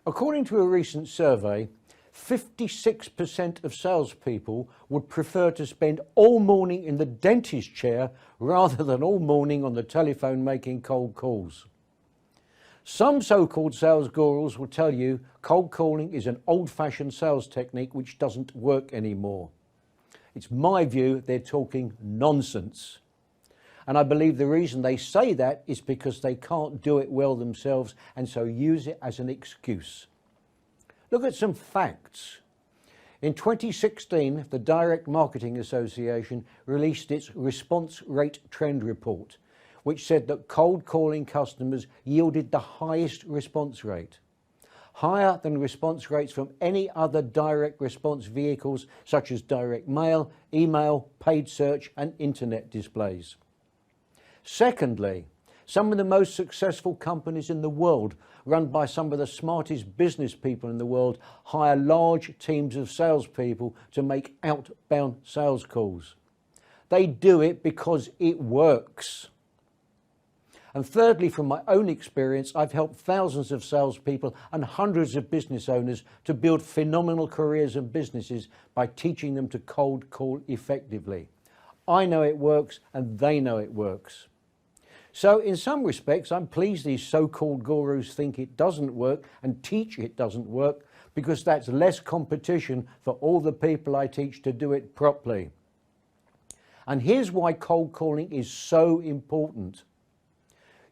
According to a recent survey, 56% of salespeople would prefer to spend all morning in the dentist chair rather than all morning on the telephone making cold calls. Some so-called sales gurus will tell you cold calling is an old-fashioned sales technique which doesn't work anymore. It's my view they're talking nonsense. And I believe the reason they say that is because they can't do it well themselves and so use it as an excuse. Look at some facts. In 2016, the Direct Marketing Association released its response rate trend report, which said that cold calling customers yielded the highest response rate, higher than response rates from any other direct response vehicles such as direct mail, email, paid search and internet displays. Secondly, some of the most successful companies in the world, run by some of the smartest business people in the world, hire large teams of salespeople to make outbound sales calls. They do it because it works. And thirdly, from my own experience, I've helped thousands of salespeople and hundreds of business owners to build phenomenal careers and businesses by teaching them to cold call effectively. I know it works and they know it works. So in some respects, I'm pleased these so-called gurus think it doesn't work and teach it doesn't work, because that's less competition for all the people I teach to do it properly. And here's why cold calling is so important.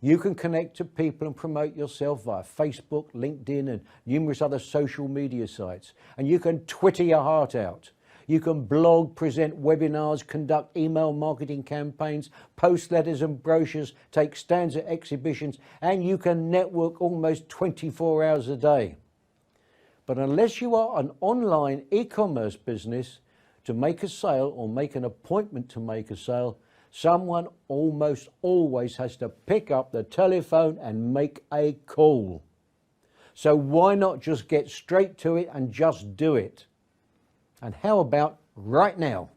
You can connect to people and promote yourself via Facebook, LinkedIn and numerous other social media sites. And you can Twitter your heart out. You can blog, present webinars, conduct email marketing campaigns, post letters and brochures, take stands at exhibitions, and you can network almost 24 hours a day. But unless you are an online e-commerce business, to make a sale or make an appointment to make a sale, someone almost always has to pick up the telephone and make a call. So why not just get straight to it and just do it? And how about right now?